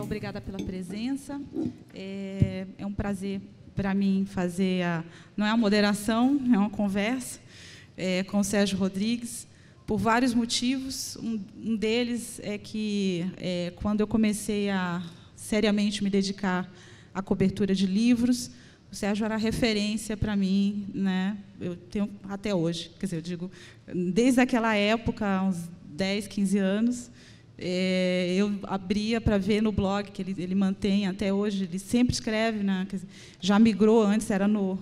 obrigada pela presença. É um prazer para mim fazer não é uma moderação, é uma conversa com o Sérgio Rodrigues, por vários motivos. Um deles é que, quando eu comecei a seriamente me dedicar à cobertura de livros, o Sérgio era referência para mim, né? Eu tenho até hoje, quer dizer, eu digo, desde aquela época, uns 10, 15 anos, eu abria para ver no blog, que ele mantém até hoje, ele sempre escreve, né? Quer dizer, já migrou, antes era no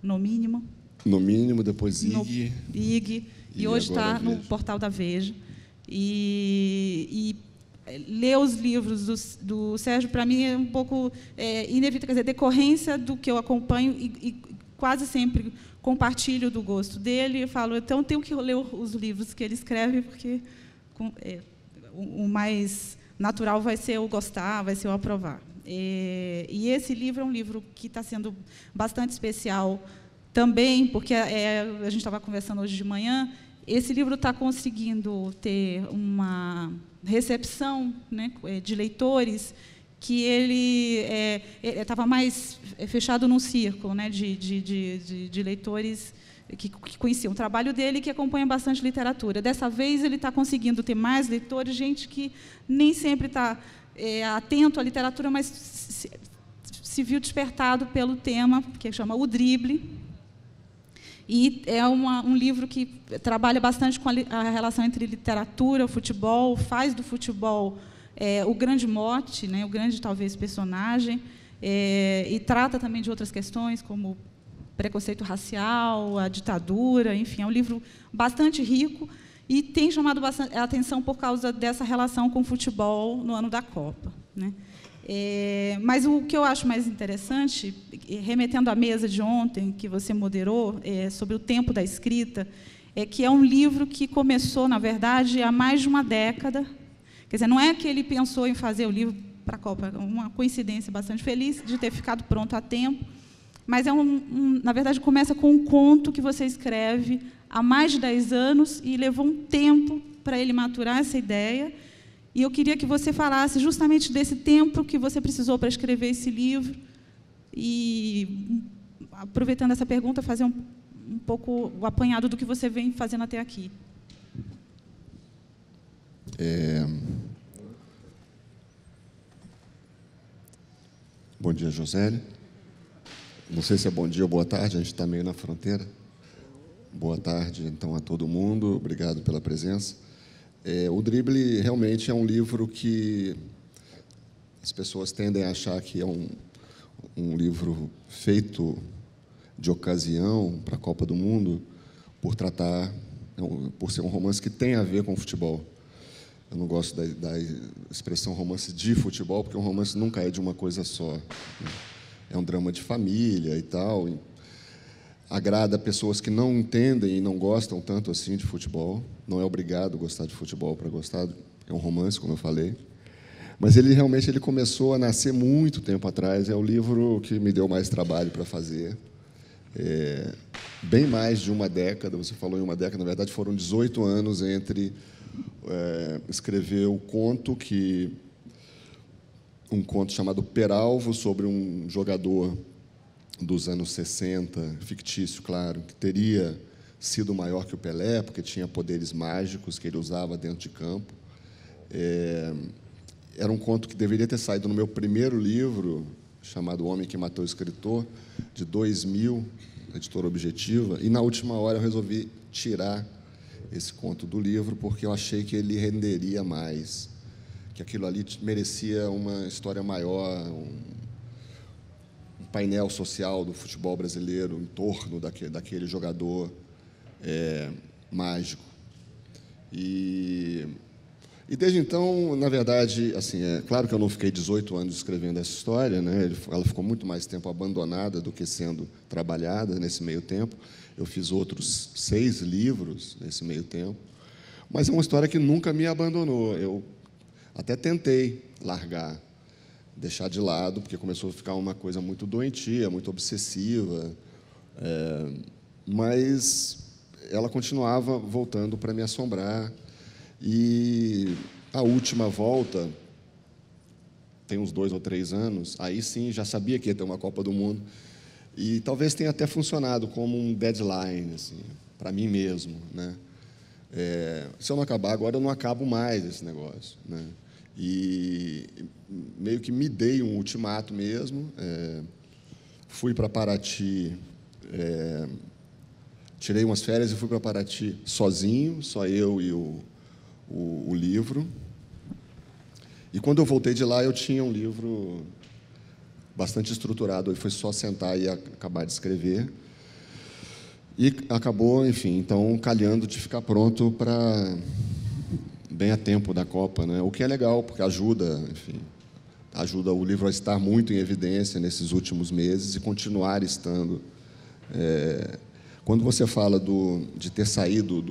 Mínimo. No Mínimo, depois IG. E hoje está no portal da Veja. E ler os livros do Sérgio, para mim, é um pouco inevitável, quer dizer, decorrência do que eu acompanho e quase sempre compartilho do gosto dele. Eu falo, então, tenho que ler os livros que ele escreve, porque o mais natural vai ser eu gostar, vai ser eu aprovar. E esse livro é um livro que está sendo bastante especial também, porque a gente estava conversando hoje de manhã, esse livro está conseguindo ter uma recepção, né, de leitores, que ele estava mais fechado num círculo, né, de leitores que conheciam o trabalho dele e que acompanham bastante literatura. Dessa vez, ele está conseguindo ter mais leitores, gente que nem sempre está atento à literatura, mas se viu despertado pelo tema, que chama O Drible. E é um livro que trabalha bastante com a relação entre literatura e futebol, faz do futebol o grande mote, né, o grande, talvez, personagem, e trata também de outras questões, como preconceito racial, a ditadura, enfim, é um livro bastante rico e tem chamado bastante a atenção por causa dessa relação com o futebol no ano da Copa, né? Mas o que eu acho mais interessante, remetendo à mesa de ontem, que você moderou, sobre o tempo da escrita, é que é um livro que começou, na verdade, há mais de uma década. Quer dizer, não é que ele pensou em fazer o livro para a Copa, é uma coincidência bastante feliz de ter ficado pronto a tempo, mas na verdade, começa com um conto que você escreve há mais de 10 anos e levou um tempo para ele maturar essa ideia. E eu queria que você falasse justamente desse tempo que você precisou para escrever esse livro e, aproveitando essa pergunta, fazer um pouco o apanhado do que você vem fazendo até aqui. Bom dia, Josélia. Não sei se é bom dia ou boa tarde, a gente está meio na fronteira. Boa tarde, então, a todo mundo. Obrigado pela presença. O Drible realmente é um livro que as pessoas tendem a achar que é um livro feito de ocasião para a Copa do Mundo, por ser um romance que tem a ver com futebol. Eu não gosto da expressão romance de futebol, porque um romance nunca é de uma coisa só, né? É um drama de família e tal. Agrada pessoas que não entendem e não gostam tanto assim de futebol. Não é obrigado a gostar de futebol para gostar. É um romance, como eu falei. Mas ele realmente começou a nascer muito tempo atrás. É o livro que me deu mais trabalho para fazer. Bem mais de uma década. Você falou em uma década. Na verdade, foram 18 anos entre escrever o conto um conto chamado Peralvo, sobre um jogador dos anos 60, fictício, claro, que teria sido maior que o Pelé, porque tinha poderes mágicos que ele usava dentro de campo. Era um conto que deveria ter saído no meu primeiro livro, chamado O Homem que Matou o Escritor, de 2000, editora Objetiva, e, na última hora, eu resolvi tirar esse conto do livro, porque eu achei que ele renderia mais, que aquilo ali merecia uma história maior, um painel social do futebol brasileiro em torno daquele jogador mágico. E desde então, na verdade, assim, claro que eu não fiquei 18 anos escrevendo essa história, né? Ela ficou muito mais tempo abandonada do que sendo trabalhada nesse meio tempo. Eu fiz outros 6 livros nesse meio tempo, mas é uma história que nunca me abandonou. Eu até tentei largar, deixar de lado, porque começou a ficar uma coisa muito doentia, muito obsessiva, mas ela continuava voltando para me assombrar. E a última volta, tem uns 2 ou 3 anos, aí sim já sabia que ia ter uma Copa do Mundo. E talvez tenha até funcionado como um deadline, assim, para mim mesmo, né? Se eu não acabar agora, eu não acabo mais esse negócio, né? E meio que me dei um ultimato mesmo. Fui para Paraty, tirei umas férias e fui para Paraty sozinho, só eu e o livro. E quando eu voltei de lá, eu tinha um livro bastante estruturado. Foi só sentar e acabar de escrever. E acabou, enfim, então, calhando de ficar pronto para bem a tempo da Copa, né? O que é legal, porque ajuda, enfim, ajuda o livro a estar muito em evidência nesses últimos meses e continuar estando. Quando você fala de ter saído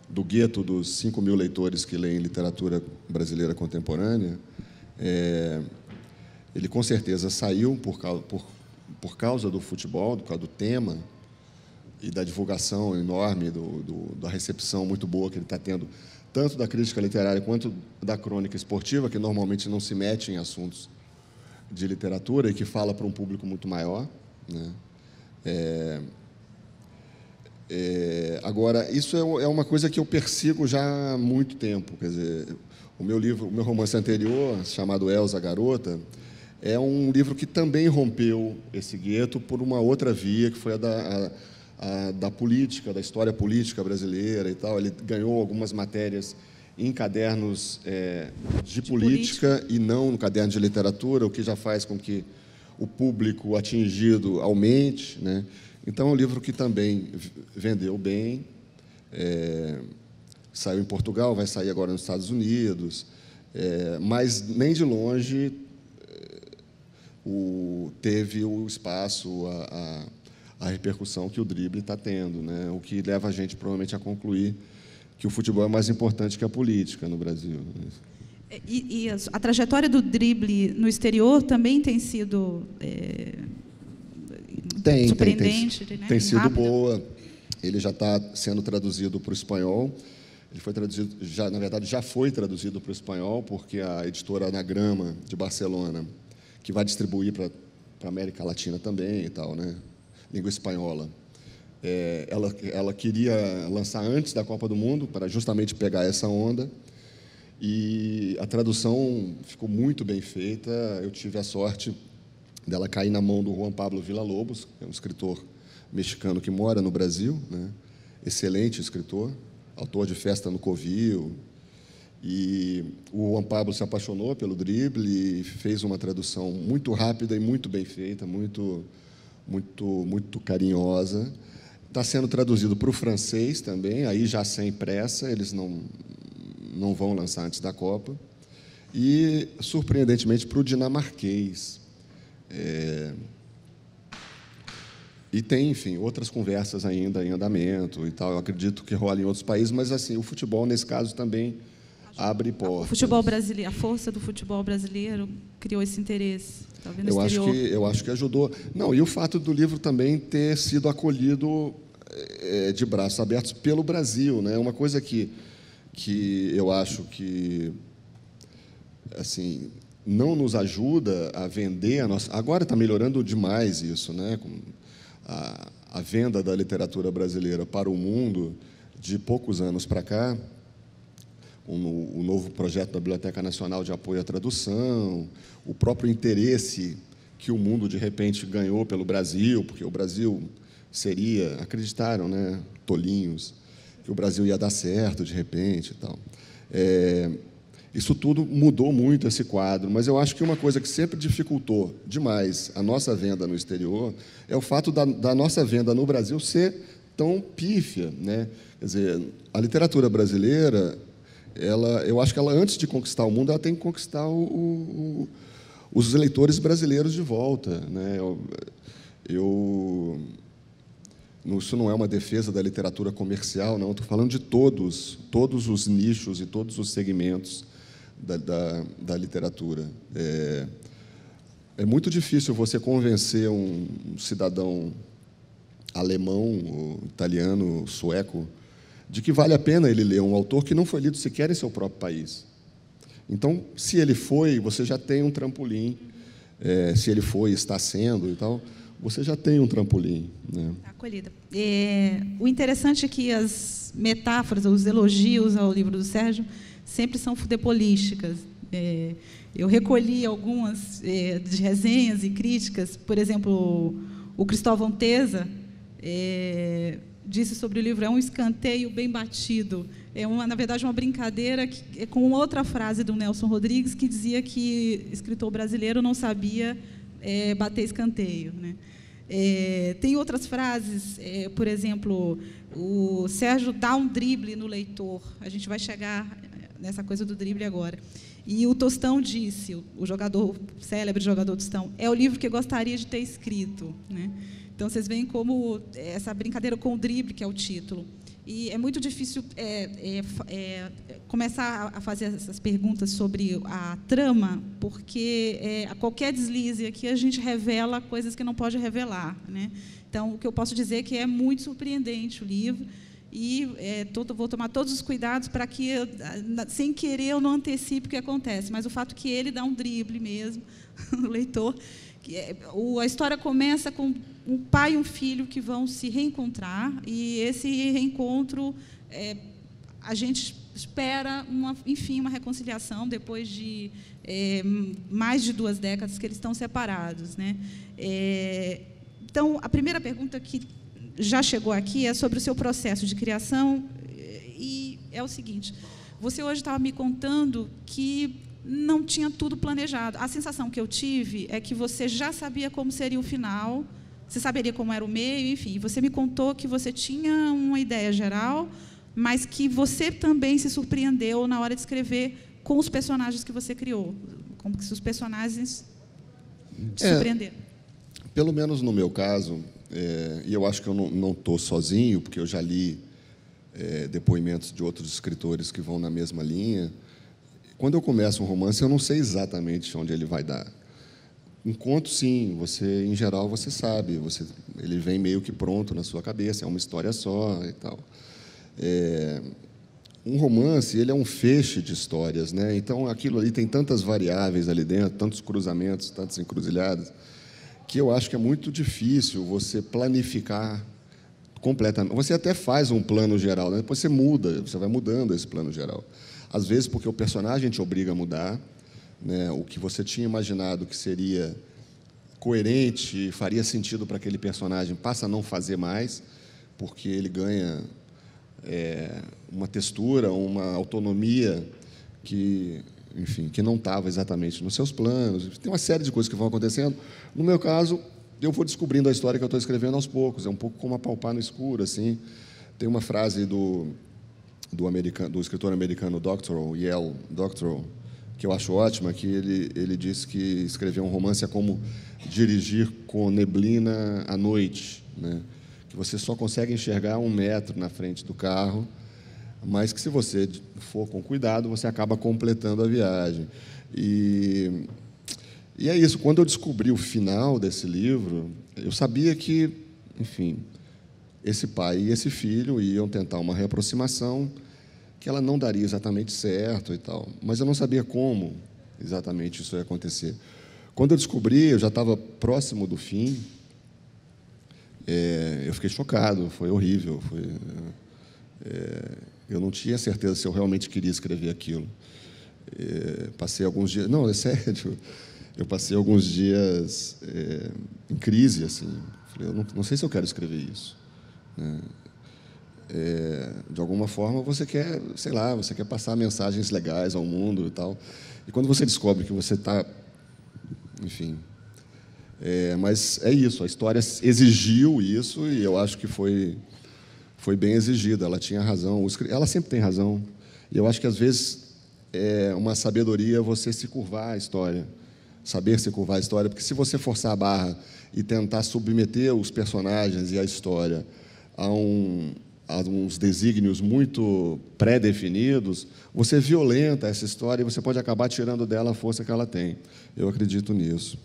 do gueto dos 5.000 leitores que leem literatura brasileira contemporânea, ele com certeza saiu por causa do futebol, por causa do tema e da divulgação enorme, da recepção muito boa que ele está tendo, tanto da crítica literária quanto da crônica esportiva, que normalmente não se mete em assuntos de literatura e que fala para um público muito maior, né? Agora, isso é uma coisa que eu persigo já há muito tempo. Quer dizer, o meu romance anterior, chamado Elsa, a Garota, é um livro que também rompeu esse gueto por uma outra via, que foi a da política, da história política brasileira e tal. Ele ganhou algumas matérias em cadernos de política e não no caderno de literatura, o que já faz com que o público atingido aumente, né? Então, é um livro que também vendeu bem, saiu em Portugal, vai sair agora nos Estados Unidos, mas nem de longe teve o espaço, a repercussão que o drible está tendo, né? O que leva a gente, provavelmente, a concluir que o futebol é mais importante que a política no Brasil. E a trajetória do drible no exterior também tem sido surpreendente, né? Tem sido boa. Ele já está sendo traduzido para o espanhol. Ele foi traduzido, na verdade, já foi traduzido para o espanhol, porque a editora Anagrama, de Barcelona, que vai distribuir para a América Latina também e tal, né? Língua espanhola. Ela queria lançar antes da Copa do Mundo, para justamente pegar essa onda, e a tradução ficou muito bem feita. Eu tive a sorte dela cair na mão do Juan Pablo Villalobos, que é um escritor mexicano que mora no Brasil, né? Excelente escritor, autor de Festa no Covil. E o Juan Pablo se apaixonou pelo drible e fez uma tradução muito rápida e muito bem feita, muito carinhosa. Está sendo traduzido para o francês também, aí já sem pressa, eles não vão lançar antes da Copa. E, surpreendentemente, para o dinamarquês. E tem, enfim, outras conversas ainda em andamento e tal. Eu acredito que rola em outros países, mas assim, o futebol, nesse caso, também abre portas. O futebol brasileiro, a força do futebol brasileiro criou esse interesse. Talvez no exterior. Eu acho que ajudou. Não, e o fato do livro também ter sido acolhido de braços abertos pelo Brasil, né? Uma coisa que eu acho que, assim, não nos ajuda a vender a nossa... Agora está melhorando demais isso, né? Com a venda da literatura brasileira para o mundo, de poucos anos para cá, o novo projeto da Biblioteca Nacional de Apoio à Tradução, o próprio interesse que o mundo, de repente, ganhou pelo Brasil, porque o Brasil seria, acreditaram, né, tolinhos, que o Brasil ia dar certo, de repente, e tal. Isso tudo mudou muito esse quadro, mas eu acho que uma coisa que sempre dificultou demais a nossa venda no exterior é o fato da nossa venda no Brasil ser tão pífia, né? Quer dizer, a literatura brasileira, eu acho que ela, antes de conquistar o mundo, ela tem que conquistar os leitores brasileiros de volta, né? Isso não é uma defesa da literatura comercial, não. Estou falando de todos os nichos e todos os segmentos da literatura. É muito difícil você convencer um cidadão alemão, ou italiano, sueco, de que vale a pena ele ler um autor que não foi lido sequer em seu próprio país. Então, se ele foi, você já tem um trampolim. Se ele foi, está sendo e tal, você já tem um trampolim, né? Acolhida. O interessante é que as metáforas, os elogios ao livro do Sérgio sempre são futebolísticas. Eu recolhi algumas de resenhas e críticas. Por exemplo, o Cristóvão Teza disse sobre o livro: é um escanteio bem batido. Na verdade, uma brincadeira com outra frase do Nelson Rodrigues, que dizia que escritor brasileiro não sabia bater escanteio, né? Tem outras frases, por exemplo, o Sérgio dá um drible no leitor. A gente vai chegar nessa coisa do drible agora. E o Tostão disse, o célebre jogador Tostão, é o livro que eu gostaria de ter escrito, né? Então, vocês veem como essa brincadeira com o drible, que é o título. E é muito difícil começar a fazer essas perguntas sobre a trama, porque a qualquer deslize aqui a gente revela coisas que não pode revelar, né? Então, o que eu posso dizer é que é muito surpreendente o livro, e vou tomar todos os cuidados para que, sem querer, eu não antecipe o que acontece, mas o fato que ele dá um drible mesmo no leitor. A história começa com um pai e um filho que vão se reencontrar, e esse reencontro, a gente espera, enfim, uma reconciliação depois de mais de 2 décadas que eles estão separados, né? Então, a primeira pergunta que já chegou aqui é sobre o seu processo de criação, e é o seguinte: você hoje estava me contando que não tinha tudo planejado. A sensação que eu tive é que você já sabia como seria o final, você saberia como era o meio, enfim. Você me contou que você tinha uma ideia geral, mas que você também se surpreendeu na hora de escrever com os personagens que você criou. Como que os personagens te surpreenderam? Pelo menos no meu caso, e eu acho que eu não estou sozinho, porque eu já li depoimentos de outros escritores que vão na mesma linha. Quando eu começo um romance, eu não sei exatamente onde ele vai dar. Um conto, sim, em geral, você sabe, ele vem meio que pronto na sua cabeça, é uma história só e tal. Um romance, ele é um feixe de histórias, né? Então, aquilo ali tem tantas variáveis ali dentro, tantos cruzamentos, tantas encruzilhadas, que eu acho que é muito difícil você planificar completamente. Você até faz um plano geral, né? Depois você vai mudando esse plano geral. Às vezes, porque o personagem te obriga a mudar, né? O que você tinha imaginado que seria coerente, faria sentido para aquele personagem, passa a não fazer mais, porque ele ganha uma textura, uma autonomia que, enfim, que não estava exatamente nos seus planos. Tem uma série de coisas que vão acontecendo. No meu caso, eu vou descobrindo a história que eu estou escrevendo aos poucos. É um pouco como apalpar no escuro, assim. Tem uma frase do escritor americano Yale Doctorow, que eu acho ótima, que ele disse que escrever um romance é como dirigir com neblina à noite, né? Que você só consegue enxergar 1 metro na frente do carro, mas que, se você for com cuidado, você acaba completando a viagem. E é isso. Quando eu descobri o final desse livro, eu sabia que, enfim, esse pai e esse filho iam tentar uma reaproximação, que ela não daria exatamente certo e tal, mas eu não sabia como exatamente isso ia acontecer. Quando eu descobri, eu já estava próximo do fim, eu fiquei chocado, foi horrível. Eu não tinha certeza se eu realmente queria escrever aquilo. Passei alguns dias... Não, é sério. Eu passei alguns dias em crise, assim. Falei, eu não sei se eu quero escrever isso, né? De alguma forma, você quer, sei lá, você quer passar mensagens legais ao mundo e tal. E quando você descobre que você está... Enfim... mas é isso, a história exigiu isso, e eu acho que foi bem exigida. Ela tinha razão, ela sempre tem razão. E eu acho que, às vezes, é uma sabedoria você se curvar à história, saber se curvar à história, porque, se você forçar a barra e tentar submeter os personagens e a história a uns desígnios muito pré-definidos, você violenta essa história e você pode acabar tirando dela a força que ela tem. Eu acredito nisso.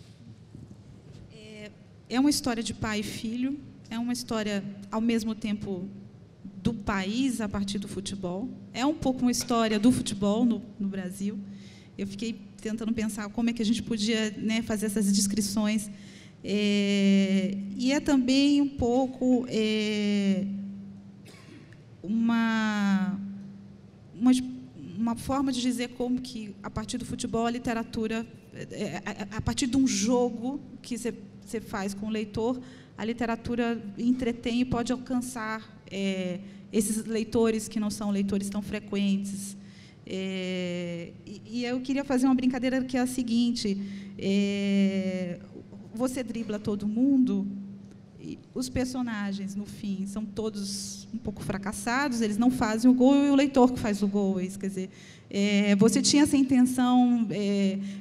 É uma história de pai e filho, é uma história, ao mesmo tempo, do país a partir do futebol, é um pouco uma história do futebol no Brasil. eu fiquei tentando pensar como é que a gente podia, né, fazer essas descrições. E é também um pouco uma forma de dizer como que, a partir do futebol, a literatura, a partir de um jogo que você faz com o leitor, a literatura entretém e pode alcançar esses leitores que não são leitores tão frequentes. E eu queria fazer uma brincadeira que é a seguinte: você dribla todo mundo, e os personagens, no fim, são todos um pouco fracassados, eles não fazem o gol, e o leitor que faz o gol. Quer dizer, você tinha essa intenção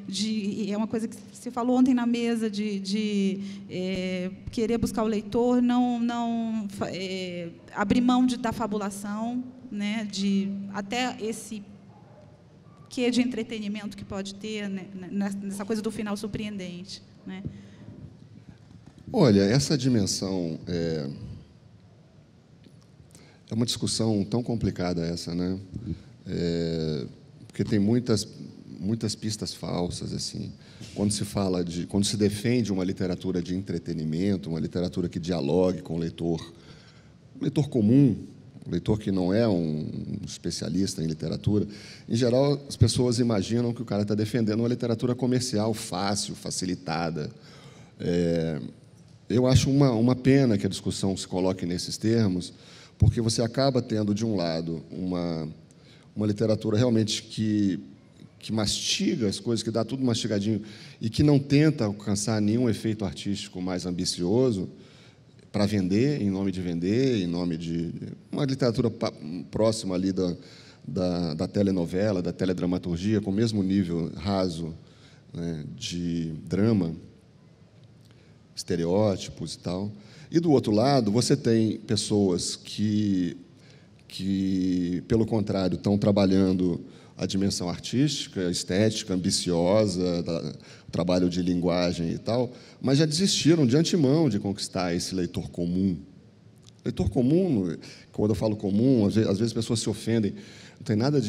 de... É uma coisa que você falou ontem na mesa, de querer buscar o leitor, não abrir mão da fabulação, né, de até esse quê de entretenimento que pode ter, né, nessa coisa do final surpreendente, né? Olha, essa dimensão é uma discussão tão complicada essa, né? Porque tem muitas pistas falsas, assim. Quando se defende uma literatura de entretenimento, uma literatura que dialogue com o leitor comum, um leitor que não é um especialista em literatura, em geral as pessoas imaginam que o cara está defendendo uma literatura comercial fácil, facilitada. Eu acho uma pena que a discussão se coloque nesses termos, porque você acaba tendo, de um lado, uma literatura realmente que mastiga as coisas, que dá tudo mastigadinho, e que não tenta alcançar nenhum efeito artístico mais ambicioso para vender, em nome de vender, em nome de uma literatura próxima ali da telenovela, da teledramaturgia, com o mesmo nível raso, né, de drama, estereótipos e tal. E, do outro lado, você tem pessoas que pelo contrário, estão trabalhando a dimensão artística, estética, ambiciosa, o trabalho de linguagem e tal, mas já desistiram de antemão de conquistar esse leitor comum. Leitor comum, quando eu falo comum, às vezes as pessoas se ofendem, não tem nada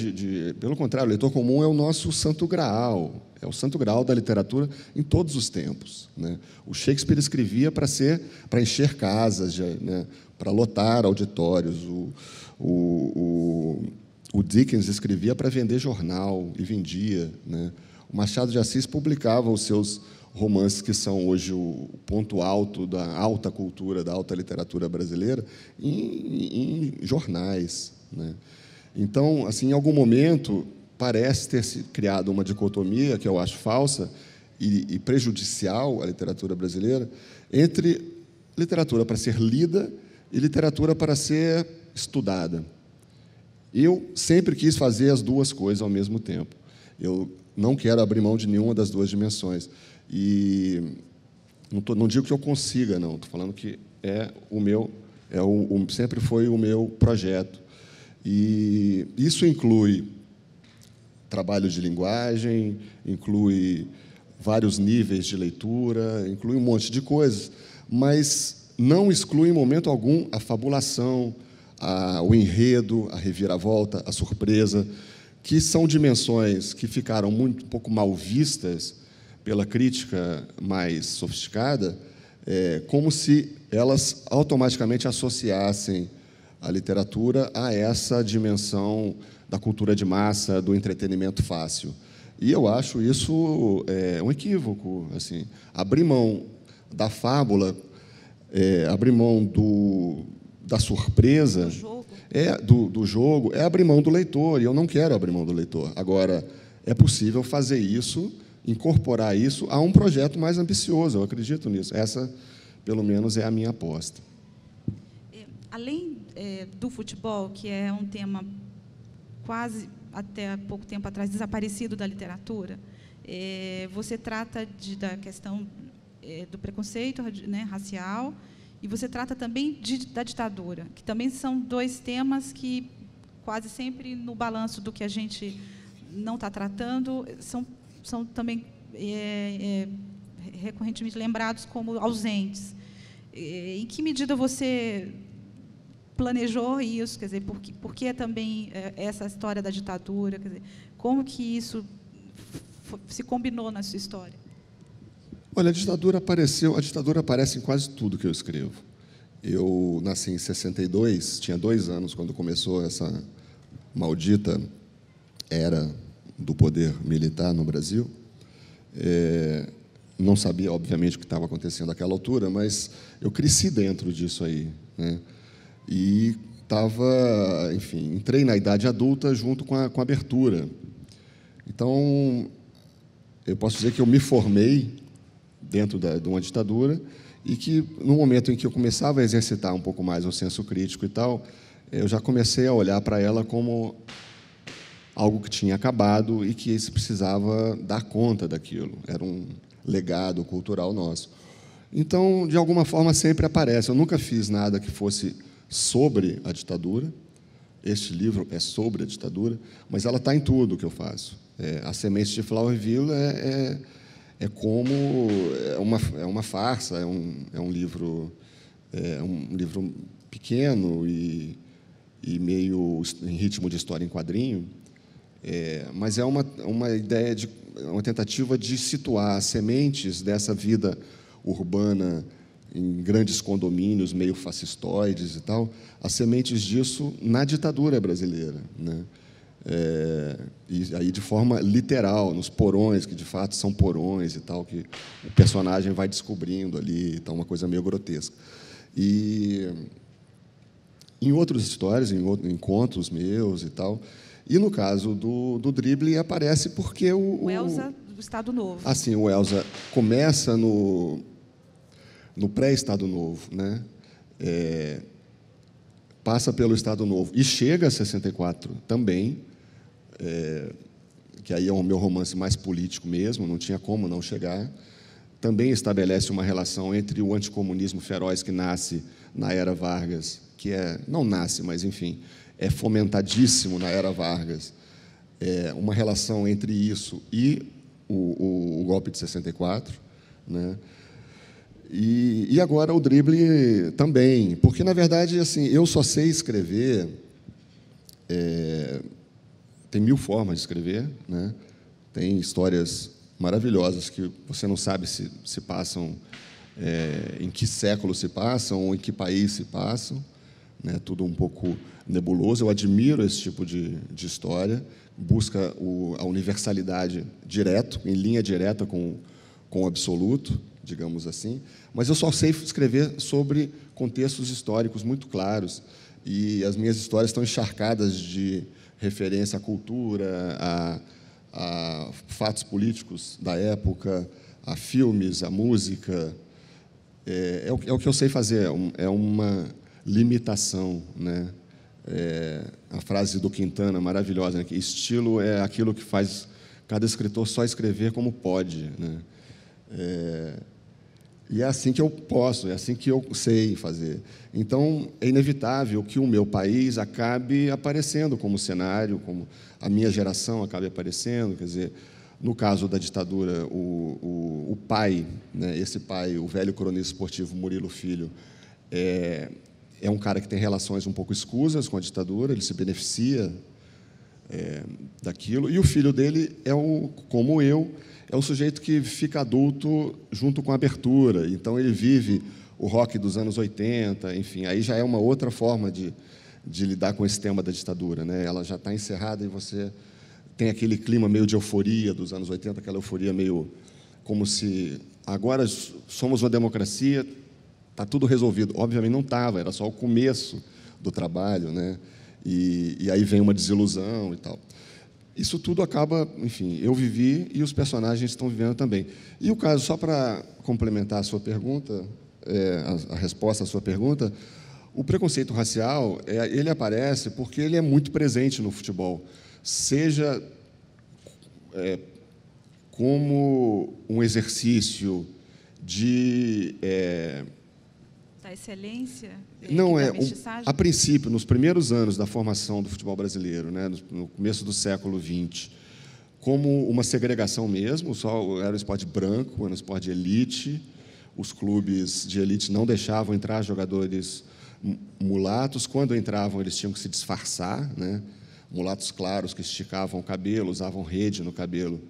Pelo contrário, o leitor comum é o nosso santo graal, é o santo graal da literatura em todos os tempos, né? O Shakespeare escrevia para encher casas, né, para lotar auditórios. O Dickens escrevia para vender jornal, e vendia, né? O Machado de Assis publicava os seus romances, que são hoje o ponto alto da alta cultura, da alta literatura brasileira, em jornais, né? Então, assim, em algum momento, parece ter se criado uma dicotomia, que eu acho falsa e prejudicial à literatura brasileira, entre literatura para ser lida e literatura para ser estudada. Eu sempre quis fazer as duas coisas ao mesmo tempo. Eu não quero abrir mão de nenhuma das duas dimensões. E não digo que eu consiga, não. Estou falando que sempre foi o meu projeto. E isso inclui trabalho de linguagem, inclui vários níveis de leitura, inclui um monte de coisas, mas não exclui em momento algum a fabulação, o enredo, a reviravolta, a surpresa, que são dimensões que ficaram um pouco mal vistas pela crítica mais sofisticada, como se elas automaticamente associassem a literatura a essa dimensão da cultura de massa, do entretenimento fácil. E eu acho isso um equívoco. Assim, abrir mão da fábula, abrir mão da surpresa, do jogo, é abrir mão do leitor, e eu não quero abrir mão do leitor. Agora, é possível fazer isso, incorporar isso a um projeto mais ambicioso, eu acredito nisso. Essa, pelo menos, é a minha aposta. Além do futebol, que é um tema quase, até pouco tempo atrás, desaparecido da literatura, você trata da questão do preconceito, né, racial, e você trata também da ditadura, que também são dois temas que, quase sempre, no balanço do que a gente não está tratando, são também recorrentemente lembrados como ausentes. Em que medida você planejou isso? Quer dizer, por que também essa história da ditadura? Quer dizer, como que isso se combinou na sua história? Olha, a ditadura aparece em quase tudo que eu escrevo. Eu nasci em 62, tinha 2 anos quando começou essa maldita era do poder militar no Brasil. Não sabia, obviamente, o que estava acontecendo naquela altura, mas eu cresci dentro disso aí, né? E enfim, entrei na idade adulta junto com a abertura. Então, eu posso dizer que eu me formei dentro de uma ditadura e que, no momento em que eu começava a exercitar um pouco mais o senso crítico e tal, eu já comecei a olhar para ela como algo que tinha acabado e que se precisava dar conta daquilo. Era um legado cultural nosso. Então, de alguma forma, sempre aparece. Eu nunca fiz nada que fosse sobre a ditadura. Este livro é sobre a ditadura, mas ela está em tudo que eu faço. A Semente de Flowerville é uma farsa, é um livro pequeno e meio em ritmo de história em quadrinho, mas é uma ideia uma tentativa de situar as sementes dessa vida urbana em grandes condomínios meio fascistoides e tal, as sementes disso na ditadura brasileira, né? E aí de forma literal, nos porões, que de fato são porões e tal, que o personagem vai descobrindo ali, então, uma coisa meio grotesca. E em outras histórias, em contos meus e tal, e no caso do Drible aparece porque o Elza do Estado Novo. Assim, o Elza começa no pré-Estado Novo, né? Passa pelo Estado Novo e chega a 64 também, que aí é o meu romance mais político mesmo, não tinha como não chegar. Também estabelece uma relação entre o anticomunismo feroz que nasce na era Vargas, não nasce, mas, enfim, é fomentadíssimo na era Vargas, uma relação entre isso e o golpe de 64, né? E agora o Drible também, porque, na verdade, assim, eu só sei escrever, tem 1000 formas de escrever, né? Tem histórias maravilhosas que você não sabe se passam, em que século se passam ou em que país se passam, né? Tudo um pouco nebuloso. Eu admiro esse tipo de história, busca a universalidade direto, em linha direta com o absoluto, digamos assim, mas eu só sei escrever sobre contextos históricos muito claros, e as minhas histórias estão encharcadas de referência à cultura, a fatos políticos da época, a filmes, a música. É o que eu sei fazer, é uma limitação, né? A frase do Quintana, maravilhosa, né? Que estilo é aquilo que faz cada escritor só escrever como pode, né? E é assim que eu posso, é assim que eu sei fazer. Então, é inevitável que o meu país acabe aparecendo como cenário, como a minha geração acabe aparecendo. Quer dizer, no caso da ditadura, o pai, né, esse pai, o velho cronista esportivo Murilo Filho, é um cara que tem relações um pouco escusas com a ditadura, ele se beneficia daquilo, e o filho dele como eu, é um sujeito que fica adulto junto com a abertura, então ele vive o rock dos anos 80, enfim, aí já é uma outra forma de lidar com esse tema da ditadura, né? Ela já está encerrada e você tem aquele clima meio de euforia dos anos 80, aquela euforia meio como se agora somos uma democracia, está tudo resolvido. Obviamente não estava, era só o começo do trabalho, né? E aí vem uma desilusão e tal. Isso tudo acaba, enfim, eu vivi e os personagens estão vivendo também. E o caso, só para complementar a sua pergunta, a resposta à sua pergunta, o preconceito racial, ele aparece porque ele é muito presente no futebol, seja como um exercício de da excelência? Não, a princípio, nos primeiros anos da formação do futebol brasileiro, né, no começo do século XX, como uma segregação mesmo, só era um esporte branco, era um esporte de elite, os clubes de elite não deixavam entrar jogadores mulatos, quando entravam eles tinham que se disfarçar, né, mulatos claros que esticavam o cabelo, usavam rede no cabelo,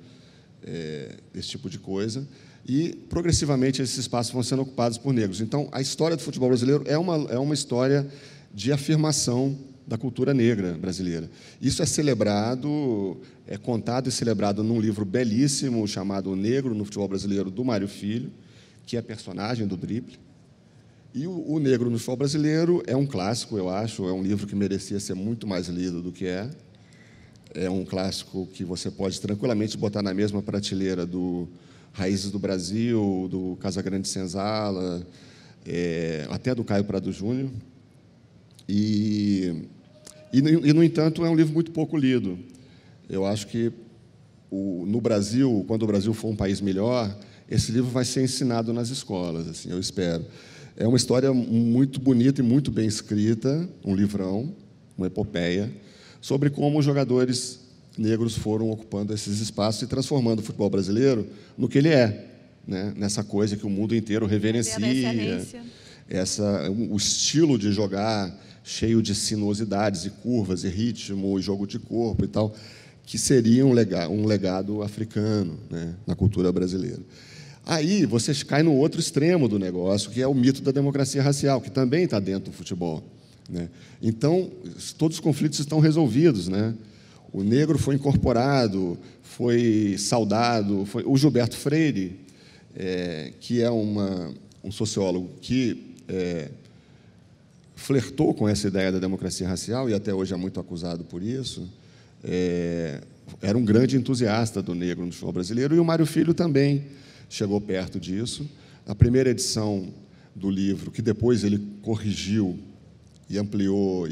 esse tipo de coisa, e, progressivamente, esses espaços vão sendo ocupados por negros. Então, a história do futebol brasileiro é uma história de afirmação da cultura negra brasileira. Isso é celebrado, é contado e celebrado num livro belíssimo chamado O Negro no Futebol Brasileiro, do Mário Filho, que é personagem do drible. E o Negro no Futebol Brasileiro é um clássico, eu acho, é um livro que merecia ser muito mais lido do que é. É um clássico que você pode tranquilamente botar na mesma prateleira do Raízes do Brasil, do Casagrande Senzala, até do Caio Prado Júnior. E, no entanto, é um livro muito pouco lido. Eu acho que, no Brasil, quando o Brasil for um país melhor, esse livro vai ser ensinado nas escolas, assim, eu espero. É uma história muito bonita e muito bem escrita, um livrão, uma epopeia, sobre como os jogadores negros foram ocupando esses espaços e transformando o futebol brasileiro no que ele é, né? Nessa coisa que o mundo inteiro reverencia, o estilo de jogar cheio de sinuosidades e curvas e ritmo e jogo de corpo e tal, que seria um legado africano, né, na cultura brasileira. Aí você cai no outro extremo do negócio, que é o mito da democracia racial, que também está dentro do futebol, né? Então, todos os conflitos estão resolvidos, né? O negro foi incorporado, foi saudado. O Gilberto Freire, que é um sociólogo que flertou com essa ideia da democracia racial, e até hoje é muito acusado por isso, era um grande entusiasta do negro no futebol brasileiro, e o Mário Filho também chegou perto disso. A primeira edição do livro, que depois ele corrigiu e ampliou,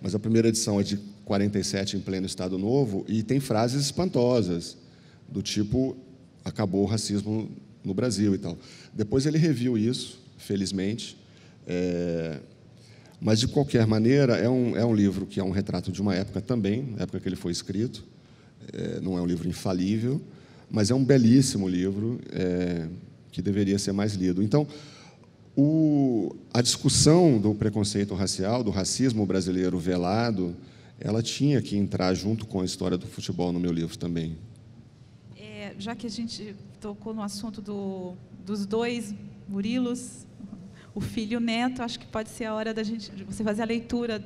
mas a primeira edição é de 47, em pleno Estado Novo, e tem frases espantosas, do tipo, acabou o racismo no Brasil e tal. Depois ele reviu isso, felizmente, mas, de qualquer maneira, é um livro que é um retrato de uma época também, na época que ele foi escrito, não é um livro infalível, mas é um belíssimo livro que deveria ser mais lido. Então, a discussão do preconceito racial, do racismo brasileiro velado, ela tinha que entrar junto com a história do futebol no meu livro também. Já que a gente tocou no assunto dos dois Murilos, o filho e o neto, acho que pode ser a hora de você fazer a leitura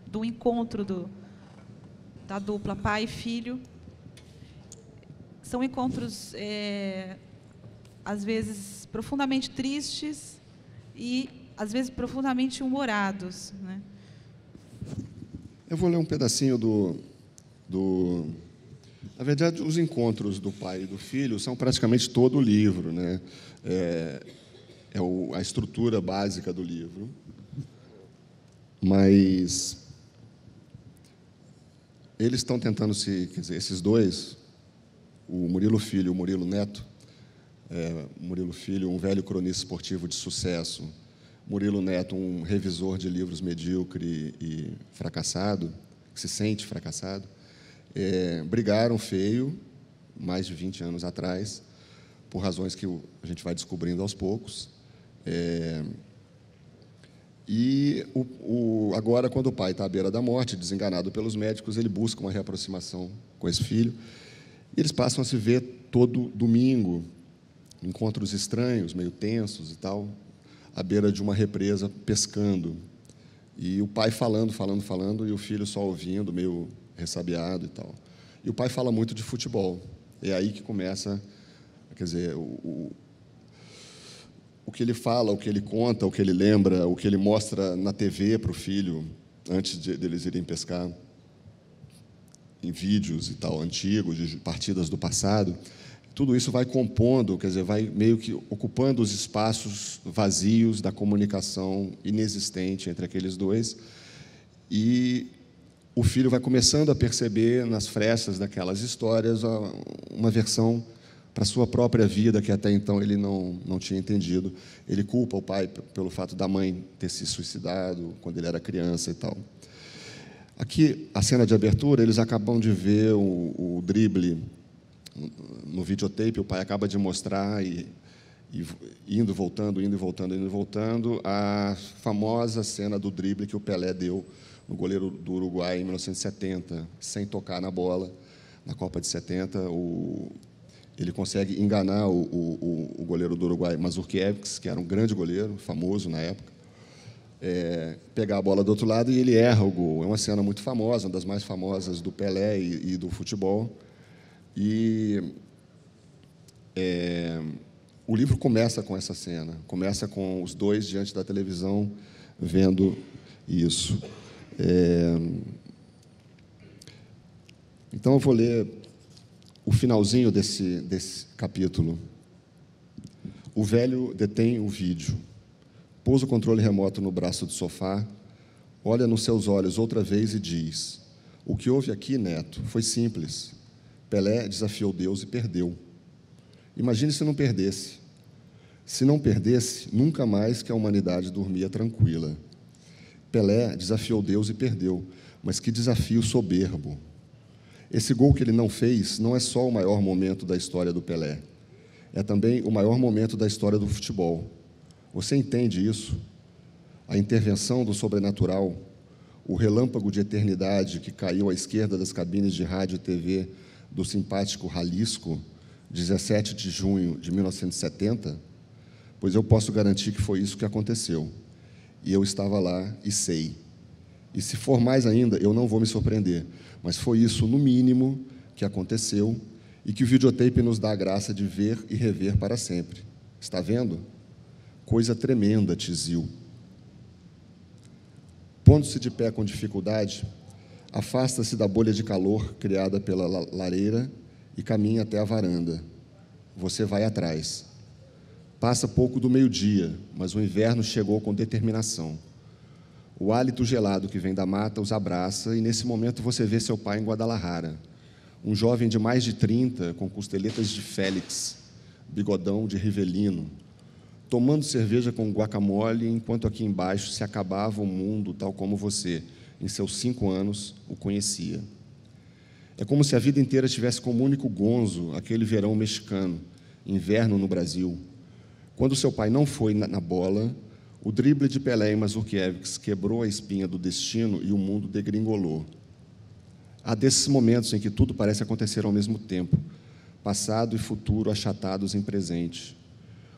do encontro da dupla pai e filho. São encontros, às vezes, profundamente tristes e, às vezes, profundamente humorados, né? Eu vou ler um pedacinho Na verdade, os encontros do pai e do filho são praticamente todo o livro, né? A estrutura básica do livro. Mas eles estão tentando quer dizer, esses dois, o Murilo Filho e o Murilo Neto, Murilo Filho, um velho cronista esportivo de sucesso, Murilo Neto, um revisor de livros medíocre e fracassado, que se sente fracassado, brigaram feio, mais de 20 anos atrás, por razões que a gente vai descobrindo aos poucos. E agora, quando o pai está à beira da morte, desenganado pelos médicos, ele busca uma reaproximação com esse filho. E eles passam a se ver todo domingo, encontros estranhos, meio tensos e tal, à beira de uma represa, pescando. E o pai falando, e o filho só ouvindo, meio ressabiado e tal. E o pai fala muito de futebol. É aí que começa, quer dizer, o que ele fala, o que ele conta, o que ele lembra, o que ele mostra na TV para o filho, antes deles irem pescar, em vídeos e tal, antigos, de partidas do passado. Tudo isso vai compondo, quer dizer, vai meio que ocupando os espaços vazios da comunicação inexistente entre aqueles dois, e o filho vai começando a perceber nas frestas daquelas histórias uma versão para a sua própria vida, que até então ele não tinha entendido. Ele culpa o pai pelo fato da mãe ter se suicidado quando ele era criança e tal. Aqui, a cena de abertura, eles acabam de ver o drible no videotape, o pai acaba de mostrar, e indo, voltando, a famosa cena do drible que o Pelé deu no goleiro do Uruguai em 1970, sem tocar na bola, na Copa de 70, ele consegue enganar o goleiro do Uruguai, Mazurkiewicz, que era um grande goleiro, famoso na época, pegar a bola do outro lado e ele erra o gol. É uma cena muito famosa, uma das mais famosas do Pelé e do futebol. E o livro começa com essa cena, começa com os dois diante da televisão vendo isso. Então, eu vou ler o finalzinho desse capítulo. O velho detém o vídeo, pousa o controle remoto no braço do sofá, olha nos seus olhos outra vez e diz: o que houve aqui, neto, foi simples. Pelé desafiou Deus e perdeu. Imagine se não perdesse. Se não perdesse, nunca mais que a humanidade dormia tranquila. Pelé desafiou Deus e perdeu, mas que desafio soberbo. Esse gol que ele não fez não é só o maior momento da história do Pelé, é também o maior momento da história do futebol. Você entende isso? A intervenção do sobrenatural, o relâmpago de eternidade que caiu à esquerda das cabines de rádio e TV do simpático Jalisco, 17 de junho de 1970, pois eu posso garantir que foi isso que aconteceu. E eu estava lá e sei. E se for mais ainda, eu não vou me surpreender, mas foi isso, no mínimo, que aconteceu e que o videotape nos dá a graça de ver e rever para sempre. Está vendo? Coisa tremenda, Tizil. Pondo-se de pé com dificuldade, afasta-se da bolha de calor criada pela lareira e caminha até a varanda. Você vai atrás. Passa pouco do meio-dia, mas o inverno chegou com determinação. O hálito gelado que vem da mata os abraça e, nesse momento, você vê seu pai em Guadalajara, um jovem de mais de 30, com costeletas de Félix, bigodão de Rivelino, tomando cerveja com guacamole, enquanto aqui embaixo se acabava o mundo tal como você, em seus 5 anos, o conhecia. É como se a vida inteira tivesse como único gonzo aquele verão mexicano, inverno no Brasil. Quando seu pai não foi na bola, o drible de Pelé e Mazurkiewicz quebrou a espinha do destino e o mundo degringolou. Há desses momentos em que tudo parece acontecer ao mesmo tempo, passado e futuro achatados em presente.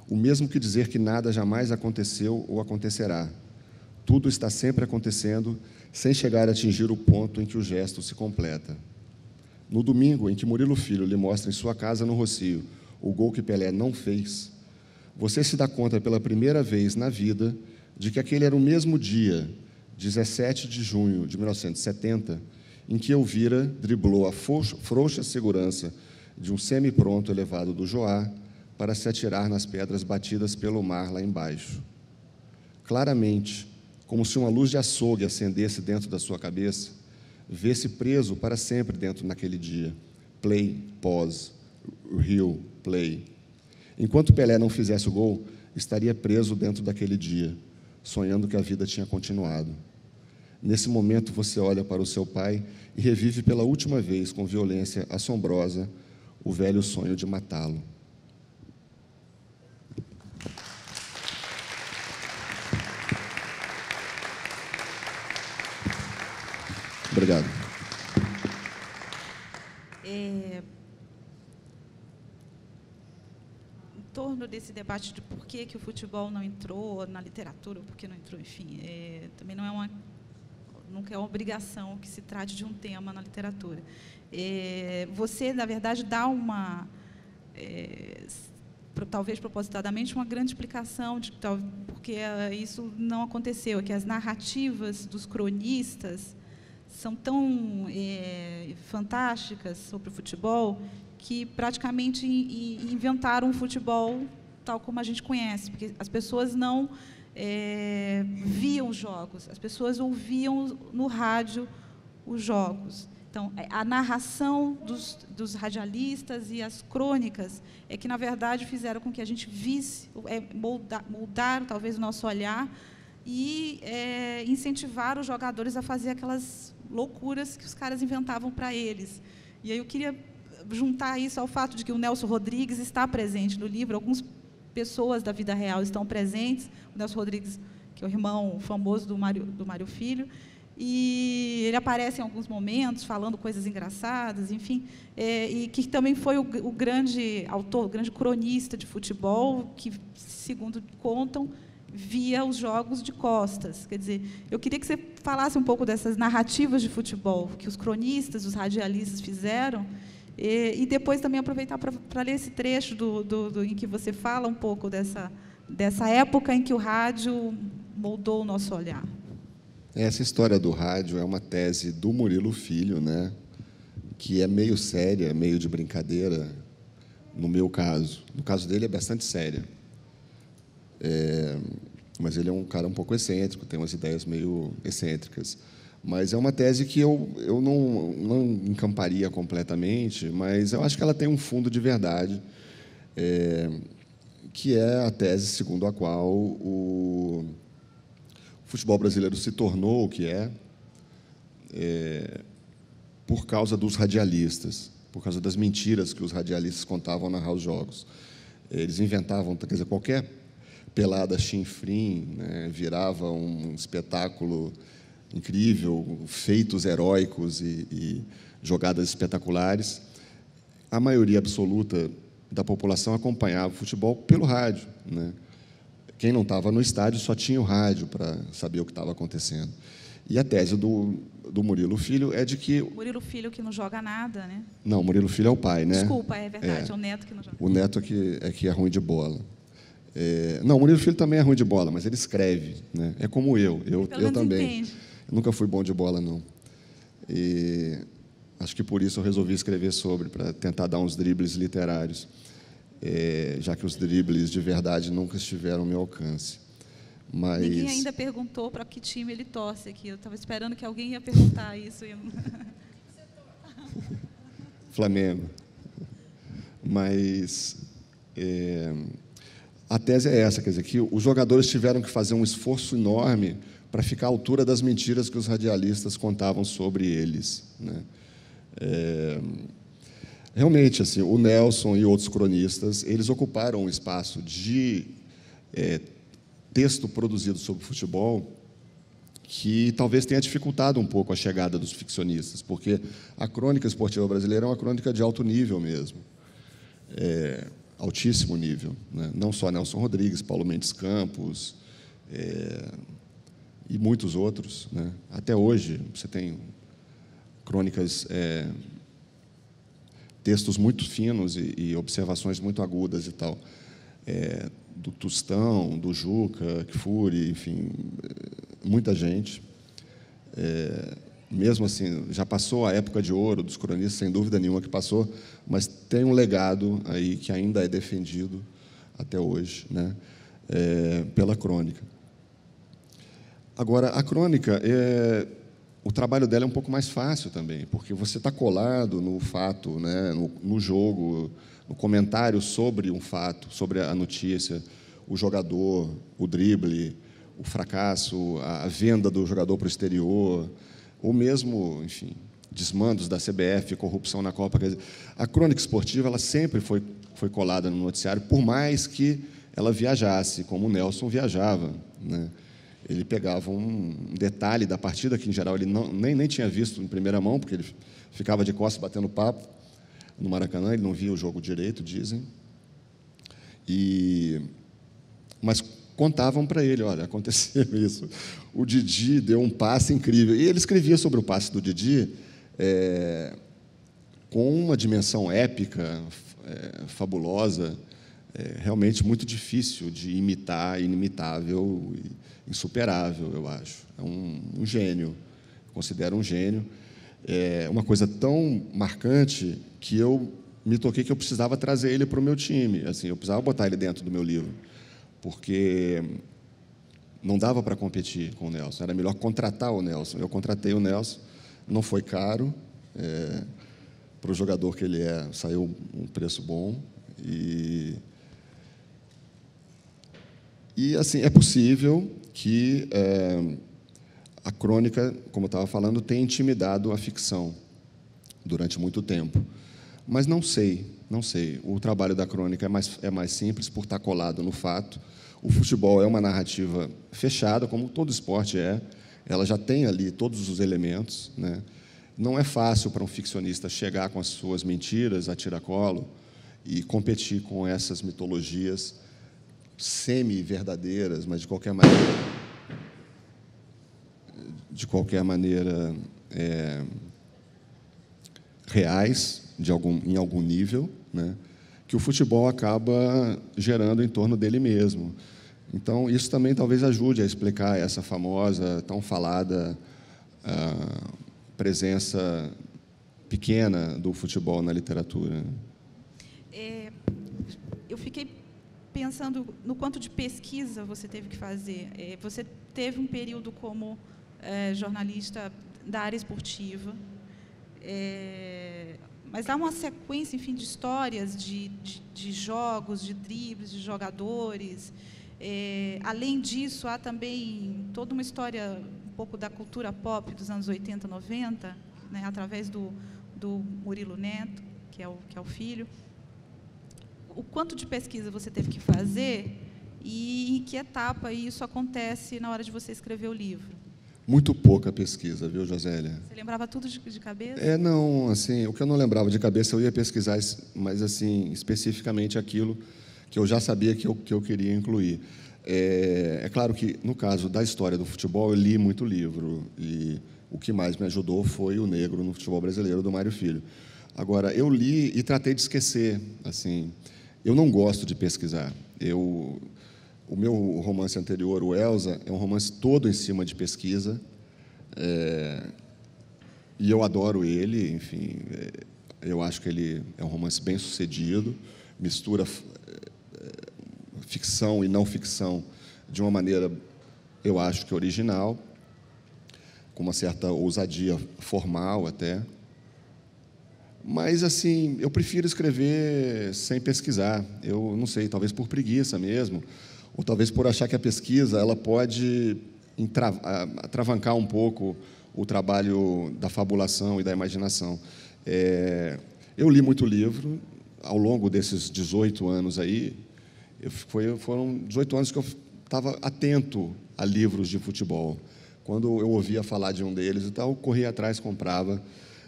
O mesmo que dizer que nada jamais aconteceu ou acontecerá. Tudo está sempre acontecendo, sem chegar a atingir o ponto em que o gesto se completa. No domingo em que Murilo Filho lhe mostra em sua casa no Rocio o gol que Pelé não fez, você se dá conta pela primeira vez na vida de que aquele era o mesmo dia, 17 de junho de 1970, em que Elvira driblou a frouxa segurança de um semi-pronto elevado do Joá para se atirar nas pedras batidas pelo mar lá embaixo. Claramente, como se uma luz de açougue acendesse dentro da sua cabeça, vê-se preso para sempre dentro naquele dia. Play, pause, Rio, play. Enquanto Pelé não fizesse o gol, estaria preso dentro daquele dia, sonhando que a vida tinha continuado. Nesse momento, você olha para o seu pai e revive pela última vez, com violência assombrosa, o velho sonho de matá-lo. Obrigado. Em torno desse debate de por que o futebol não entrou na literatura, por que não entrou, enfim, também não é nunca é uma obrigação que se trate de um tema na literatura. Você, na verdade, dá uma, talvez propositadamente, uma grande explicação de porque isso não aconteceu, que as narrativas dos cronistas são tão fantásticas sobre o futebol que praticamente inventaram o futebol tal como a gente conhece, porque as pessoas não viam os jogos, as pessoas ouviam no rádio os jogos. Então, a narração dos radialistas e as crônicas é que, na verdade, fizeram com que a gente visse, moldaram, talvez, o nosso olhar e incentivaram os jogadores a fazer aquelas loucuras que os caras inventavam para eles. E aí eu queria juntar isso ao fato de que o Nelson Rodrigues está presente no livro, algumas pessoas da vida real estão presentes, o Nelson Rodrigues, que é o irmão famoso do Mário Filho, e ele aparece em alguns momentos, falando coisas engraçadas, enfim, e que também foi o grande autor, o grande cronista de futebol, que, segundo contam, via os jogos de costas. Quer dizer, eu queria que você falasse um pouco dessas narrativas de futebol que os cronistas, os radialistas fizeram, e depois também aproveitar para ler esse trecho em que você fala um pouco dessa época em que o rádio moldou o nosso olhar. Essa história do rádio é uma tese do Murilo Filho, né, que é meio séria, meio de brincadeira, no meu caso. No caso dele é bastante séria. Mas ele é um cara um pouco excêntrico, tem umas ideias meio excêntricas. Mas é uma tese que eu não encamparia completamente, mas eu acho que ela tem um fundo de verdade, que é a tese segundo a qual o futebol brasileiro se tornou o que por causa dos radialistas, por causa das mentiras que os radialistas contavam ao narrar os jogos. Eles inventavam, quer dizer, qualquer pelada chinfrim, né, virava um espetáculo incrível, feitos heróicos e jogadas espetaculares. A maioria absoluta da população acompanhava o futebol pelo rádio, né? Quem não estava no estádio só tinha o rádio para saber o que estava acontecendo. E a tese do Murilo Filho é de que... Murilo Filho que não joga nada, né? Não, Murilo Filho é o pai, né? Desculpa, é verdade, é o neto que não joga. O neto é que é ruim de bola. Não, o Murilo Filho também é ruim de bola, mas ele escreve, né? É como eu também. Entende. Eu nunca fui bom de bola, não. E acho que por isso eu resolvi escrever sobre, para tentar dar uns dribles literários, já que os dribles de verdade nunca estiveram ao meu alcance. Mas... Ninguém ainda perguntou para que time ele torce aqui. Eu estava esperando que alguém ia perguntar isso. Flamengo. Mas a tese é essa, quer dizer, que os jogadores tiveram que fazer um esforço enorme para ficar à altura das mentiras que os radialistas contavam sobre eles, né? Realmente, assim, o Nelson e outros cronistas, eles ocuparam um espaço de texto produzido sobre futebol que talvez tenha dificultado um pouco a chegada dos ficcionistas, porque a crônica esportiva brasileira é uma crônica de alto nível mesmo, altíssimo nível, né? Não só Nelson Rodrigues, Paulo Mendes Campos, e muitos outros, né? Até hoje você tem crônicas, textos muito finos e observações muito agudas e tal, do Tostão, do Juca, Kfouri, enfim, muita gente. Mesmo assim, já passou a época de ouro dos cronistas, sem dúvida nenhuma que passou, mas tem um legado aí que ainda é defendido até hoje, né? Pela crônica. Agora, a crônica, o trabalho dela é um pouco mais fácil também, porque você está colado no fato, né, no jogo, no comentário sobre um fato, sobre a notícia, o jogador, o drible, o fracasso, a venda do jogador para o exterior, ou mesmo, enfim, desmandos da CBF, corrupção na Copa. Quer dizer, a crônica esportiva ela sempre foi colada no noticiário, por mais que ela viajasse, como o Nelson viajava, né? Ele pegava um detalhe da partida, que, em geral, ele nem tinha visto em primeira mão, porque ele ficava de costas batendo papo no Maracanã, ele não via o jogo direito, dizem. Mas contavam para ele, olha, aconteceu isso. O Didi deu um passe incrível. E ele escrevia sobre o passe do Didi com uma dimensão épica, fabulosa, realmente muito difícil de imitar, inimitável e insuperável, eu acho. É um gênio, eu considero um gênio. É uma coisa tão marcante que eu me toquei que eu precisava trazer ele para o meu time. Assim, eu precisava botar ele dentro do meu livro, porque não dava para competir com o Nelson, era melhor contratar o Nelson. Eu contratei o Nelson, não foi caro, para o jogador que ele saiu um preço bom. E assim, é possível que a crônica, como eu estava falando, tenha intimidado a ficção durante muito tempo. Mas não sei. O trabalho da crônica é mais simples por estar colado no fato. O futebol é uma narrativa fechada, como todo esporte é. ela já tem ali todos os elementos, né? Não é fácil para um ficcionista chegar com as suas mentiras a tiracolo e competir com essas mitologias semi-verdadeiras, mas de qualquer maneira reais, em algum nível, né? Que o futebol acaba gerando em torno dele mesmo. Então, isso também talvez ajude a explicar essa famosa, tão falada presença pequena do futebol na literatura. Eu fiquei pensando no quanto de pesquisa você teve que fazer. Você teve um período como jornalista da área esportiva, mas há uma sequência, enfim, de histórias, de jogos, de dribles, de jogadores. Além disso, há também toda uma história, um pouco da cultura pop dos anos 80, 90, né, através do Murilo Neto, que é o filho. O quanto de pesquisa você teve que fazer e em que etapa isso acontece na hora de você escrever o livro? Muito pouca pesquisa, viu, Josélia? Você lembrava tudo de cabeça? Não, assim, o que eu não lembrava de cabeça eu ia pesquisar, mas assim, especificamente aquilo que eu já sabia que eu queria incluir. É claro que, no caso da história do futebol, eu li muito livro, e o que mais me ajudou foi O Negro no Futebol Brasileiro, do Mário Filho. Agora, eu li e tratei de esquecer. Assim, eu não gosto de pesquisar. O meu romance anterior, o Elsa, é um romance todo em cima de pesquisa, e eu adoro ele, enfim, eu acho que ele é um romance bem sucedido, mistura ficção e não ficção de uma maneira, eu acho que original, com uma certa ousadia formal até. Mas, assim, eu prefiro escrever sem pesquisar. Eu não sei, talvez por preguiça mesmo, ou talvez por achar que a pesquisa ela pode atravancar um pouco o trabalho da fabulação e da imaginação. Eu li muito livro ao longo desses 18 anos aí. Foram 18 anos que eu estava atento a livros de futebol. Quando eu ouvia falar de um deles e tal, eu corria atrás, comprava,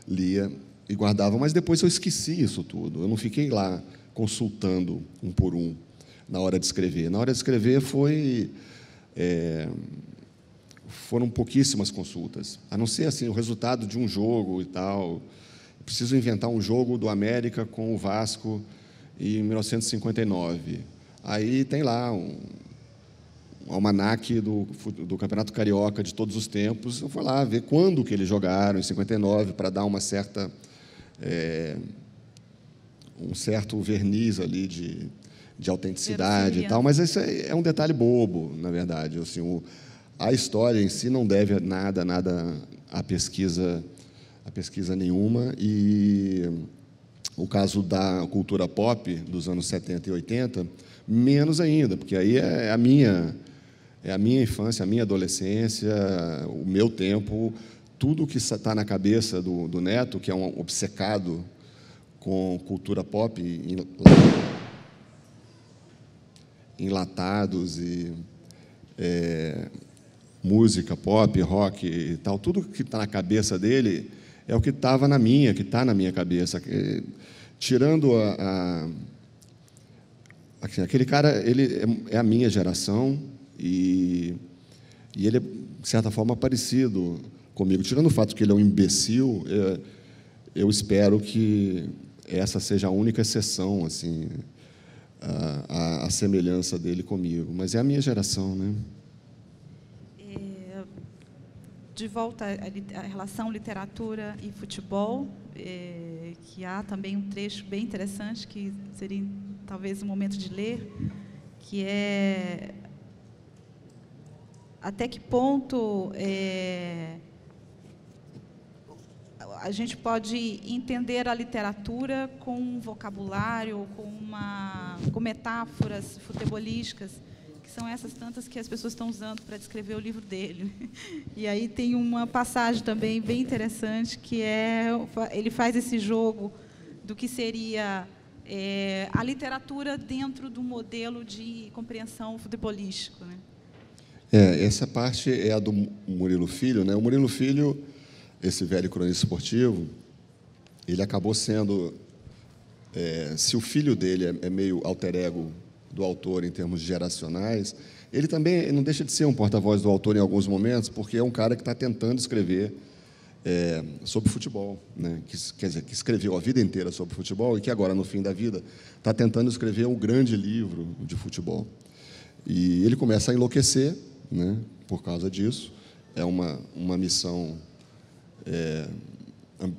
lia e guardava. Mas depois eu esqueci isso tudo. Eu não fiquei lá consultando um por um na hora de escrever. Na hora de escrever foram pouquíssimas consultas, a não ser assim, o resultado de um jogo e tal. Preciso inventar um jogo do América com o Vasco em 1959. Aí tem lá um almanaque do Campeonato Carioca de todos os tempos. Eu fui lá ver quando que eles jogaram, em 59, para dar uma certa, um certo verniz ali de autenticidade e tal. Mas isso é um detalhe bobo, na verdade. Assim, a história em si não deve nada à pesquisa nenhuma. E o caso da cultura pop dos anos 70 e 80, menos ainda, porque aí é a minha infância, a minha adolescência, o meu tempo, tudo que está na cabeça do Neto, que é um obcecado com cultura pop, enlatados e música pop, rock e tal, tudo que está na cabeça dele é o que estava na minha, que está na minha cabeça. Tirando aquele cara, ele é a minha geração e ele é, de certa forma, parecido comigo. Tirando o fato que ele é um imbecil, eu espero que essa seja a única exceção, assim, a semelhança dele comigo. Mas é a minha geração, né? De volta à relação literatura e futebol, que há também um trecho bem interessante que seria talvez o momento de ler, que é até que ponto a gente pode entender a literatura com um vocabulário, com metáforas futebolísticas, que são essas tantas que as pessoas estão usando para descrever o livro dele. E aí tem uma passagem também bem interessante, que ele faz esse jogo do que seria a literatura dentro do modelo de compreensão futebolístico, né? Essa parte é a do Murilo Filho, né? O Murilo Filho, esse velho cronista esportivo, ele acabou sendo... se o filho dele é meio alter ego do autor em termos geracionais, ele também não deixa de ser um porta-voz do autor em alguns momentos, porque é um cara que está tentando escrever sobre futebol, né? Quer dizer, que escreveu a vida inteira sobre futebol e que agora, no fim da vida, está tentando escrever um grande livro de futebol. E ele começa a enlouquecer, né, por causa disso. É uma missão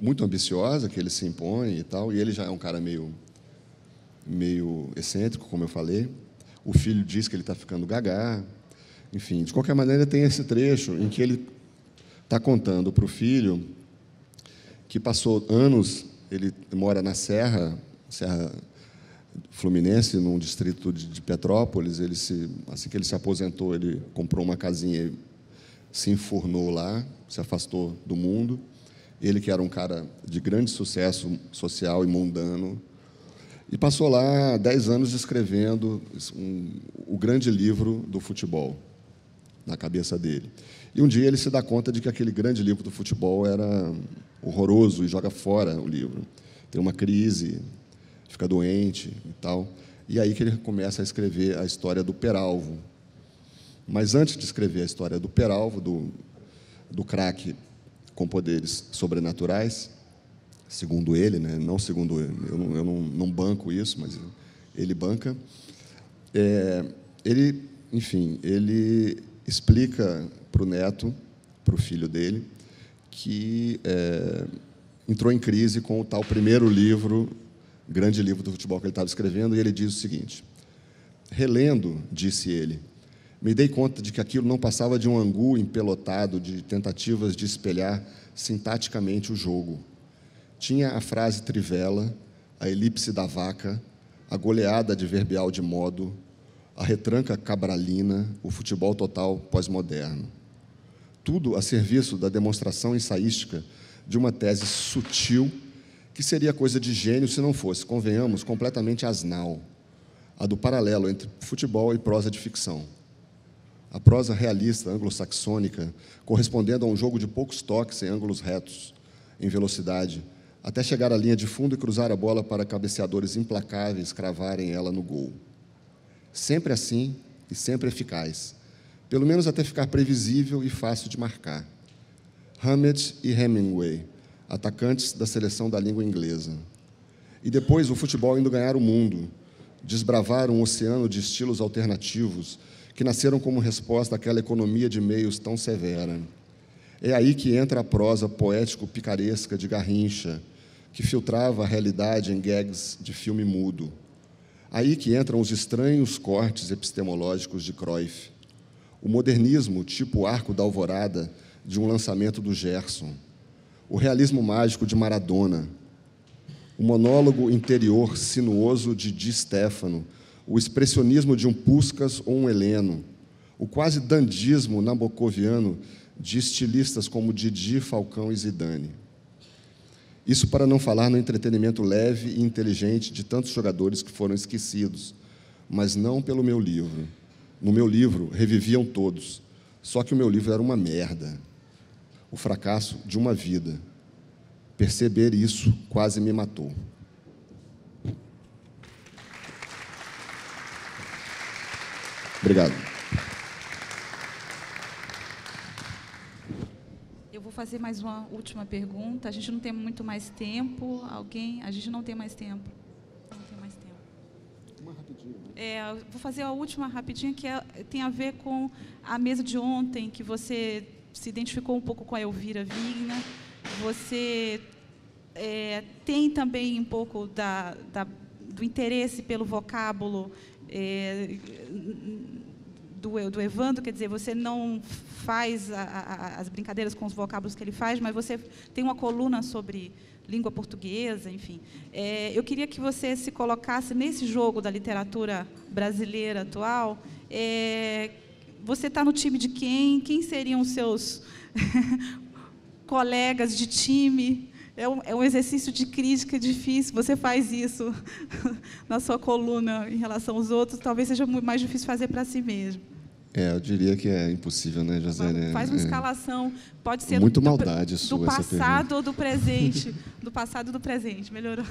muito ambiciosa que ele se impõe e tal, e ele já é um cara meio excêntrico, como eu falei. O filho diz que ele está ficando gagá. Enfim, de qualquer maneira, tem esse trecho em que ele está contando para o filho que passou anos, ele mora na Serra Fluminense, num distrito de Petrópolis. Assim que ele se aposentou, ele comprou uma casinha e se enfurnou lá, se afastou do mundo. Ele, que era um cara de grande sucesso social e mundano, e passou lá 10 anos escrevendo o grande livro do futebol, na cabeça dele. E um dia ele se dá conta de que aquele grande livro do futebol era horroroso e joga fora o livro. Tem uma crise, fica doente e tal. E aí que ele começa a escrever a história do Peralvo. Mas antes de escrever a história do Peralvo, do craque com poderes sobrenaturais, segundo ele, né? Não segundo ele, eu não banco isso, mas ele banca. Ele explica para o neto, para o filho dele, que entrou em crise com o tal primeiro livro, grande livro do futebol que ele estava escrevendo, e ele diz o seguinte: relendo, disse ele, me dei conta de que aquilo não passava de um angu empelotado de tentativas de espelhar sintaticamente o jogo. Tinha a frase trivela, a elipse da vaca, a goleada adverbial de modo, a retranca cabralina, o futebol total pós-moderno. Tudo a serviço da demonstração ensaística de uma tese sutil que seria coisa de gênio se não fosse, convenhamos, completamente asnal, a do paralelo entre futebol e prosa de ficção. A prosa realista, anglo-saxônica, correspondendo a um jogo de poucos toques em ângulos retos, em velocidade, até chegar à linha de fundo e cruzar a bola para cabeceadores implacáveis cravarem ela no gol. Sempre assim e sempre eficaz, pelo menos até ficar previsível e fácil de marcar. Hammett e Hemingway, atacantes da seleção da língua inglesa. E depois o futebol indo ganhar o mundo, desbravar um oceano de estilos alternativos que nasceram como resposta àquela economia de meios tão severa. É aí que entra a prosa poético-picaresca de Garrincha, que filtrava a realidade em gags de filme mudo. Aí que entram os estranhos cortes epistemológicos de Cruyff. O modernismo, tipo arco da alvorada de um lançamento do Gerson. O realismo mágico de Maradona. O monólogo interior sinuoso de Di Stefano. O expressionismo de um Puskás ou um Heleno. O quase dandismo nabokoviano de estilistas como Didi, Falcão e Zidane. Isso para não falar no entretenimento leve e inteligente de tantos jogadores que foram esquecidos, mas não pelo meu livro. No meu livro, reviviam todos, só que o meu livro era uma merda. O fracasso de uma vida. Perceber isso quase me matou. Obrigado. Eu vou fazer mais uma última pergunta. A gente não tem muito mais tempo. Alguém? A gente não tem mais tempo. Não tem mais tempo. Uma rapidinho. Vou fazer a última rapidinha, que tem a ver com a mesa de ontem, que você se identificou um pouco com a Elvira Vigna. Você tem também um pouco do interesse pelo vocábulo do Evandro, quer dizer, você não faz as brincadeiras com os vocábulos que ele faz, mas você tem uma coluna sobre língua portuguesa, enfim. Eu queria que você se colocasse nesse jogo da literatura brasileira atual. Você está no time de quem? Quem seriam os seus colegas de time? É um exercício de crítica difícil. Você faz isso na sua coluna em relação aos outros, talvez seja mais difícil fazer para si mesmo. Eu diria que é impossível, né, Josélia? Faz uma escalação, pode ser muito maldade do passado ou do presente. Do passado ou do presente, melhorou.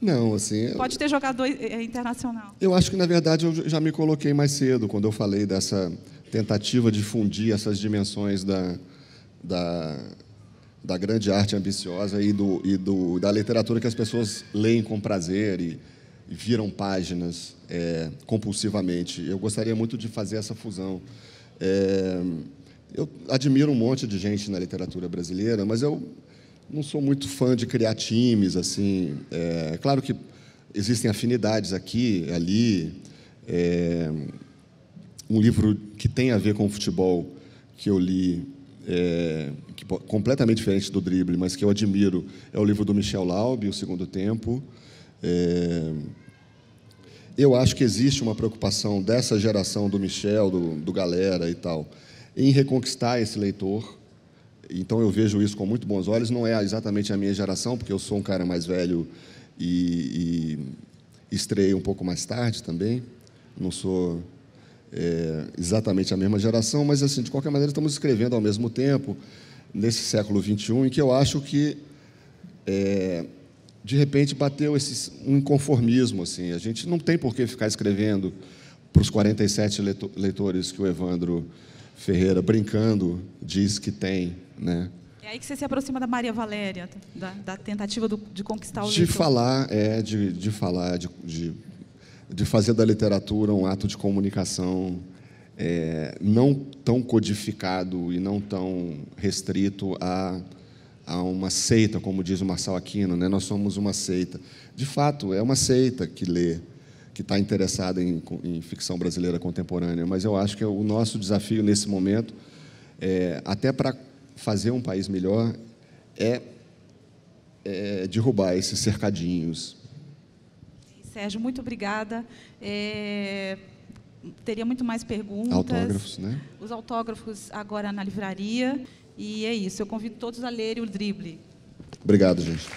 Não, assim... Pode ter jogador internacional. Eu acho que, na verdade, eu já me coloquei mais cedo, quando eu falei dessa tentativa de fundir essas dimensões da grande arte ambiciosa e da literatura que as pessoas leem com prazer e viram páginas compulsivamente. Eu gostaria muito de fazer essa fusão. Eu admiro um monte de gente na literatura brasileira, mas eu não sou muito fã de criar times. Assim. Claro que existem afinidades aqui, ali. Um livro que tem a ver com o futebol que eu li, completamente diferente do Drible, mas que eu admiro, é o livro do Michel Laub, O Segundo Tempo. Eu acho que existe uma preocupação dessa geração do Michel, do Galera e tal, em reconquistar esse leitor. Então, eu vejo isso com muito bons olhos. Não é exatamente a minha geração, porque eu sou um cara mais velho e estreiei um pouco mais tarde também. Não sou exatamente a mesma geração, mas, assim, de qualquer maneira, estamos escrevendo ao mesmo tempo, nesse século XXI, em que eu acho que, de repente, bateu um inconformismo. Assim. A gente não tem por que ficar escrevendo para os 47 leitores que o Evandro Ferreira, brincando, diz que tem. Né? É aí que você se aproxima da Maria Valéria, da tentativa de conquistar o leitor. De fazer da literatura um ato de comunicação não tão codificado e não tão restrito a uma seita, como diz o Marçal Aquino, né? Nós somos uma seita. De fato, é uma seita que lê, que está interessada em ficção brasileira contemporânea, mas eu acho que o nosso desafio nesse momento, até para fazer um país melhor, é derrubar esses cercadinhos. Sérgio, muito obrigada. Teria muito mais perguntas. Autógrafos, né? Os autógrafos agora na livraria. E é isso. Eu convido todos a lerem o Drible. Obrigado, gente.